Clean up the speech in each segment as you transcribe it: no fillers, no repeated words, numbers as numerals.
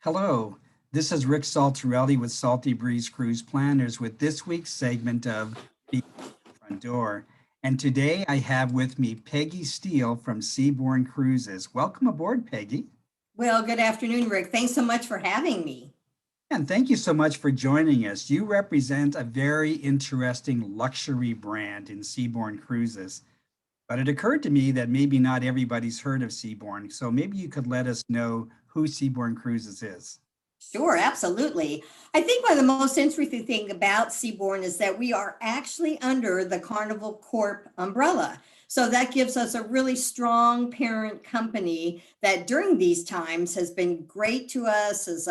Hello, this is Rick Saltarelli with Salty Breeze Cruise Planners with this week's segment of Beyond the Front Door. And today I have with me Peggy Steel from Seabourn Cruises. Welcome aboard, Peggy. Well, good afternoon, Rick. Thanks so much for having me. And thank you so much for joining us. You represent a very interesting luxury brand in Seabourn Cruises. But it occurred to me that maybe not everybody's heard of Seabourn, so maybe you could let us know who Seabourn Cruises is. Sure, absolutely. I think one of the most interesting thing about Seabourn is that we are actually under the Carnival Corp umbrella. So that gives us a really strong parent company that during these times has been great to us, has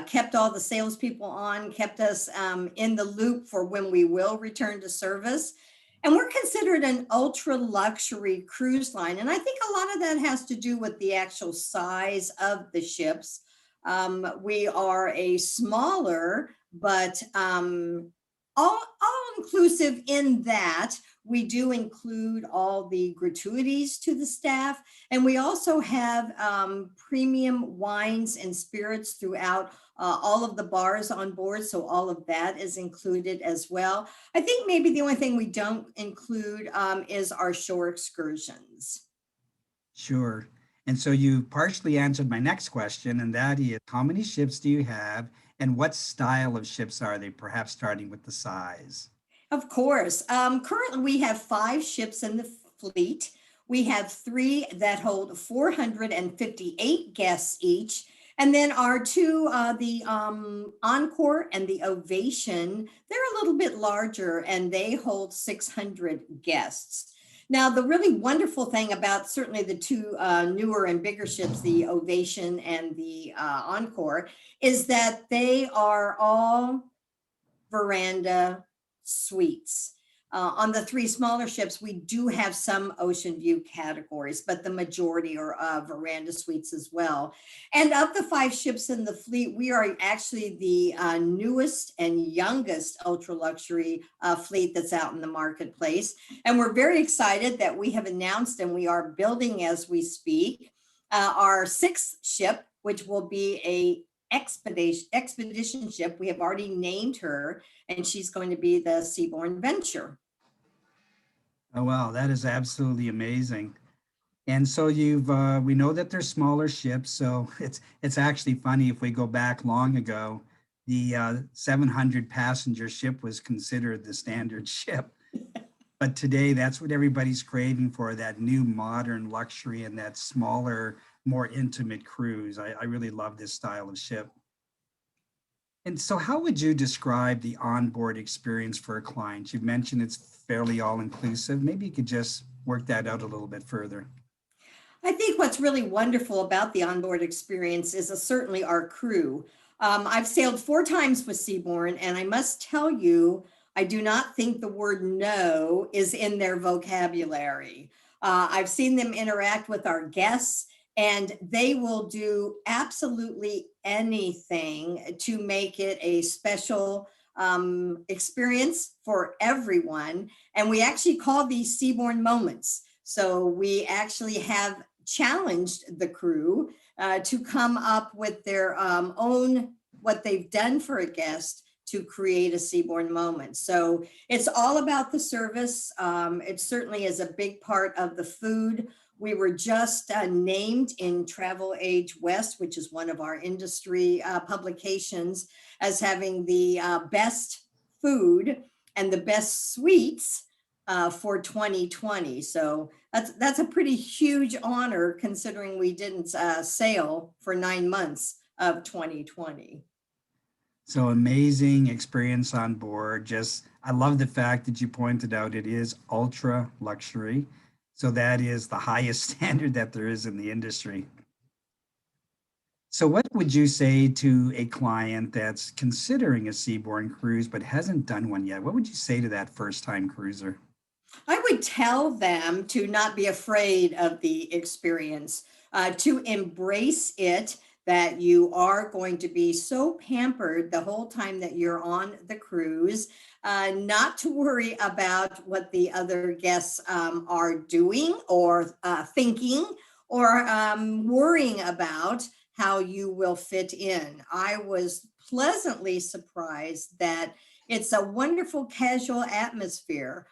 kept all the salespeople on, kept us in the loop for when we will return to service. And we're considered an ultra luxury cruise line. And I think a lot of that has to do with the actual size of the ships. We are a smaller, but all inclusive in that we do include all the gratuities to the staff. And we also have premium wines and spirits throughout all of the bars on board. So all of that is included as well. I think maybe the only thing we don't include is our shore excursions. Sure. And so you partially answered my next question, and that is how many ships do you have and what style of ships are they, perhaps starting with the size? Of course. Currently, we have 5 ships in the fleet. We have 3 that hold 458 guests each. And then our two, the Encore and the Ovation, they're a little bit larger and they hold 600 guests. Now, the really wonderful thing about certainly the two newer and bigger ships, the Ovation and the Encore, is that they are all veranda suites. On the 3 smaller ships, we do have some ocean view categories, but the majority are veranda suites as well. And of the 5 ships in the fleet, we are actually the newest and youngest ultra luxury fleet that's out in the marketplace. And we're very excited that we have announced and we are building as we speak our 6th ship, which will be a expedition ship. We have already named her, and she's going to be the Seabourn Venture. Oh, wow, that is absolutely amazing. And so we know that they're smaller ships, so it's actually funny if we go back long ago, the 700 passenger ship was considered the standard ship. But today, that's what everybody's craving for, that new modern luxury and that smaller, more intimate cruise. I really love this style of ship. And so how would you describe the onboard experience for a client? You've mentioned it's fairly all-inclusive. Maybe you could just work that out a little bit further. I think what's really wonderful about the onboard experience is certainly our crew. I've sailed 4 times with Seabourn, and I must tell you, I do not think the word no is in their vocabulary. I've seen them interact with our guests, and they will do absolutely anything to make it a special experience for everyone. And we actually call these Seabourn moments. So we actually have challenged the crew to come up with their own, what they've done for a guest to create a Seabourn moment. So it's all about the service. It certainly is a big part of the food. We were just named in Travel Age West, which is one of our industry publications, as having the best food and the best sweets for 2020. So that's a pretty huge honor considering we didn't sail for 9 months of 2020. So amazing experience on board. Just, I love the fact that you pointed out it is ultra luxury. So that is the highest standard that there is in the industry. So what would you say to a client that's considering a Seabourn cruise but hasn't done one yet? What would you say to that first time cruiser? I would tell them to not be afraid of the experience, to embrace it, that you are going to be so pampered the whole time that you're on the cruise, not to worry about what the other guests are doing or thinking or worrying about how you will fit in. I was pleasantly surprised that it's a wonderful casual atmosphere.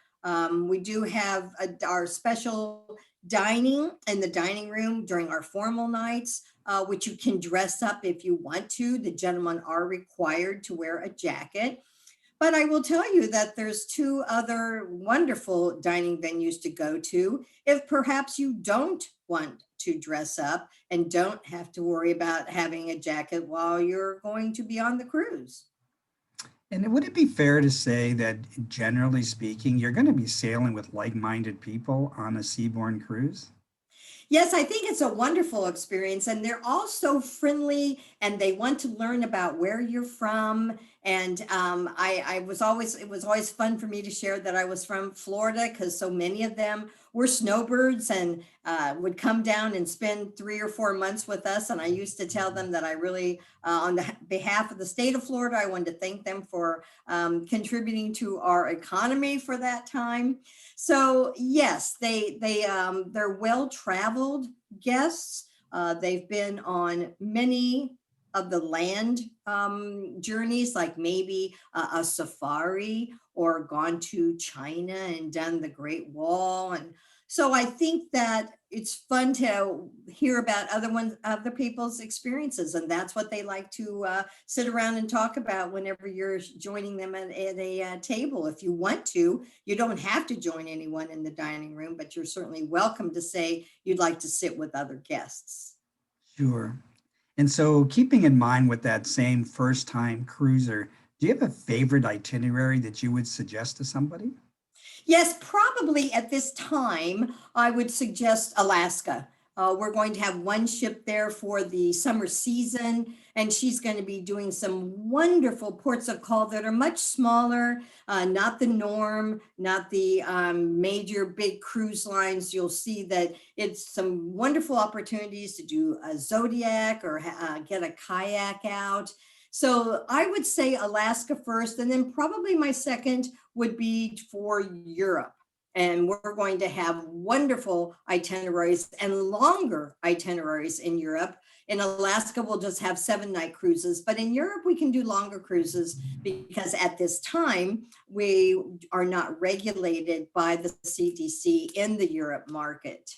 We do have our special dining in the dining room during our formal nights, which you can dress up if you want to. The gentlemen are required to wear a jacket. But I will tell you that there's two other wonderful dining venues to go to if perhaps you don't want to dress up and don't have to worry about having a jacket while you're going to be on the cruise. And would it be fair to say that generally speaking, you're going to be sailing with like-minded people on a seaborne cruise? Yes, I think it's a wonderful experience, and they're all so friendly, and they want to learn about where you're from. And I was always it was always fun for me to share that I was from Florida because so many of them were snowbirds and would come down and spend 3 or 4 months with us. And I used to tell them that I really, on the behalf of the state of Florida, I wanted to thank them for contributing to our economy for that time. So yes, they're well traveled guests. They've been on many of the land journeys, like maybe a safari or gone to China and done the Great Wall. And so I think that it's fun to hear about other people's experiences, and that's what they like to sit around and talk about whenever you're joining them at a table. If you want to, you don't have to join anyone in the dining room, but you're certainly welcome to say you'd like to sit with other guests. Sure. And so, keeping in mind with that same first time cruiser, do you have a favorite itinerary that you would suggest to somebody? Yes, probably at this time, I would suggest Alaska. We're going to have one ship there for the summer season, and she's going to be doing some wonderful ports of call that are much smaller, not the norm, not the major big cruise lines. You'll see that it's some wonderful opportunities to do a Zodiac or get a kayak out. So I would say Alaska first, and then probably my second would be for Europe. And we're going to have wonderful itineraries and longer itineraries in Europe. In Alaska, we'll just have 7 night cruises, but in Europe, we can do longer cruises because at this time, we are not regulated by the CDC in the Europe market.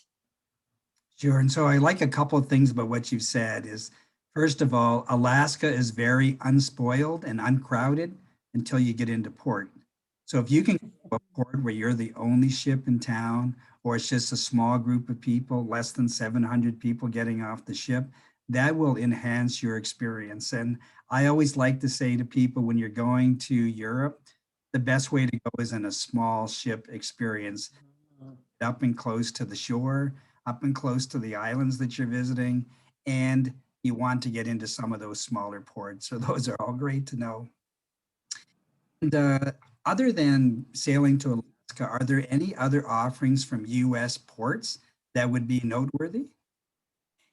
Sure. And so I like a couple of things about what you've said is first of all, Alaska is very unspoiled and uncrowded until you get into port. So if you can go to a port where you're the only ship in town, or it's just a small group of people, less than 700 people getting off the ship, that will enhance your experience. And I always like to say to people when you're going to Europe, the best way to go is in a small ship experience, up and close to the shore, up and close to the islands that you're visiting, and you want to get into some of those smaller ports. So those are all great to know. And other than sailing to Alaska, are there any other offerings from U.S. ports that would be noteworthy?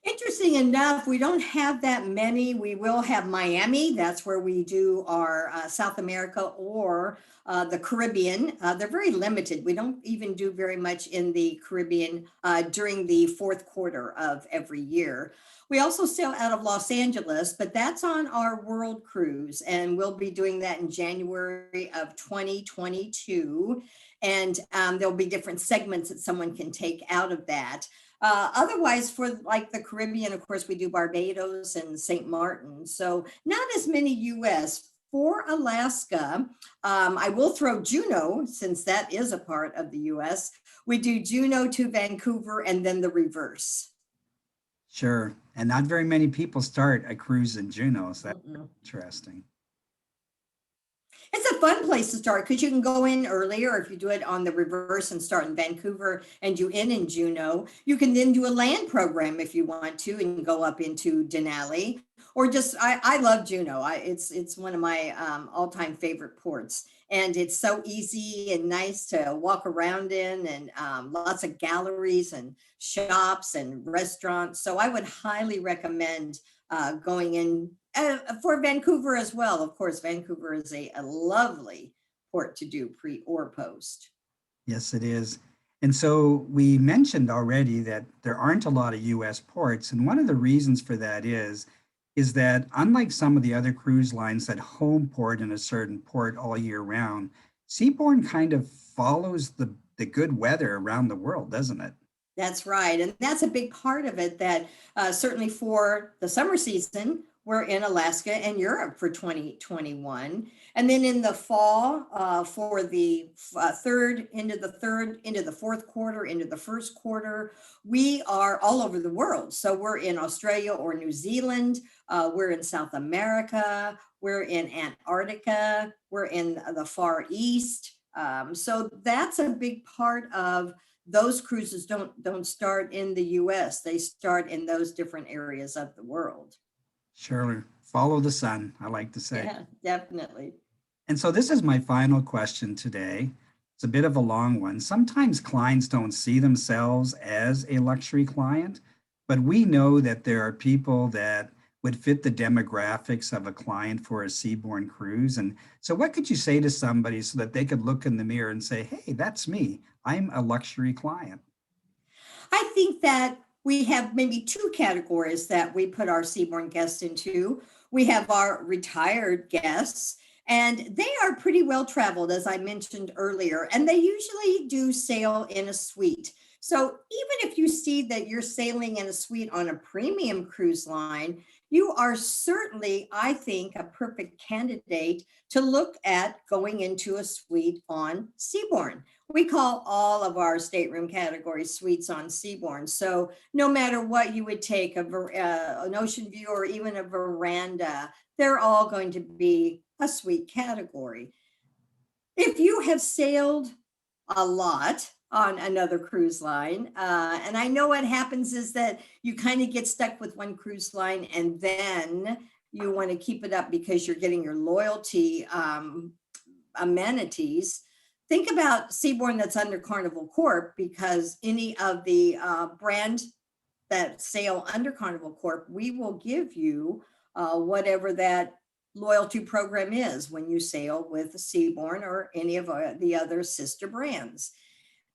Interesting enough, we don't have that many. We will have Miami. That's where we do our South America or the Caribbean. They're very limited. We don't even do very much in the Caribbean during the fourth quarter of every year. We also sail out of Los Angeles, but that's on our world cruise, and we'll be doing that in January of 2022. And there'll be different segments that someone can take out of that. Otherwise, for like the Caribbean, of course, we do Barbados and St. Martin. So not as many US. For Alaska, I will throw Juneau, since that is a part of the US. We do Juneau to Vancouver and then the reverse. Sure. And not very many people start a cruise in Juneau, so that's Mm-mm. interesting. It's a fun place to start because you can go in earlier. If you do it on the reverse and start in Vancouver and you end in Juneau, you can then do a land program if you want to and go up into Denali. Or just, I love Juneau. It's one of my all-time favorite ports. And it's so easy and nice to walk around in, and lots of galleries and shops and restaurants. So I would highly recommend going in for Vancouver as well. Of course, Vancouver is a lovely port to do pre or post. Yes, it is. And so we mentioned already that there aren't a lot of US ports. And one of the reasons for that is that unlike some of the other cruise lines that home port in a certain port all year round, Seabourn kind of follows the good weather around the world, doesn't it? That's right. And that's a big part of it that certainly for the summer season, we're in Alaska and Europe for 2021. And then in the fall, for the third, into the fourth quarter, into the first quarter, we are all over the world. So we're in Australia or New Zealand, we're in South America, we're in Antarctica, we're in the Far East. So that's a big part of those cruises don't start in the US. They start in those different areas of the world. Sure. Follow the sun, I like to say. Yeah, definitely. And so this is my final question today. It's a bit of a long one. Sometimes clients don't see themselves as a luxury client, but we know that there are people that would fit the demographics of a client for a Seabourn cruise. And so what could you say to somebody so that they could look in the mirror and say, hey, that's me. I'm a luxury client. I think that we have maybe two categories that we put our Seabourn guests into. We have our retired guests, and they are pretty well traveled, as I mentioned earlier, and they usually do sail in a suite. So even if you see that you're sailing in a suite on a premium cruise line, you are certainly, I think, a perfect candidate to look at going into a suite on Seabourn. We call all of our stateroom categories suites on Seabourn. So no matter what you would take, an ocean view or even a veranda, they're all going to be a suite category. If you have sailed a lot on another cruise line, and I know what happens is that you kind of get stuck with one cruise line and then you want to keep it up because you're getting your loyalty amenities. Think about Seabourn that's under Carnival Corp, because any of the brand that sail under Carnival Corp, we will give you whatever that loyalty program is when you sail with Seabourn or any of the other sister brands.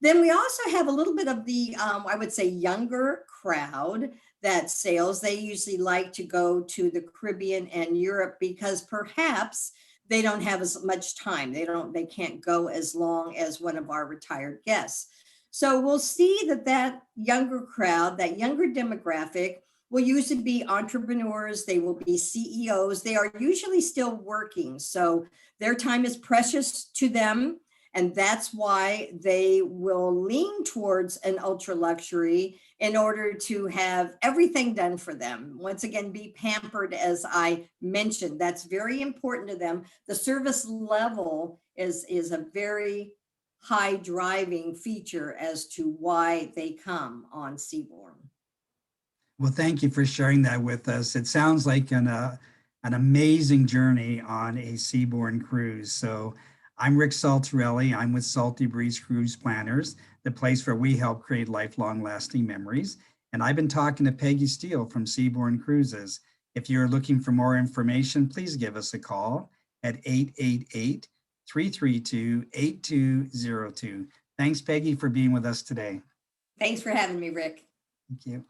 Then we also have a little bit of the, I would say, younger crowd that sails. They usually like to go to the Caribbean and Europe because perhaps they don't have as much time. They can't go as long as one of our retired guests. So we'll see that younger crowd, that younger demographic will usually be entrepreneurs. They will be CEOs. They are usually still working. So their time is precious to them. And that's why they will lean towards an ultra luxury in order to have everything done for them. Once again, be pampered, as I mentioned. That's very important to them. The service level is a very high driving feature as to why they come on Seabourn. Well, thank you for sharing that with us. It sounds like an amazing journey on a Seabourn cruise. So I'm Rick Saltarelli. I'm with Salty Breeze Cruise Planners, the place where we help create lifelong lasting memories. And I've been talking to Peggy Steel from Seabourn Cruises. If you're looking for more information, please give us a call at 888-332-8202. Thanks, Peggy, for being with us today. Thanks for having me, Rick. Thank you.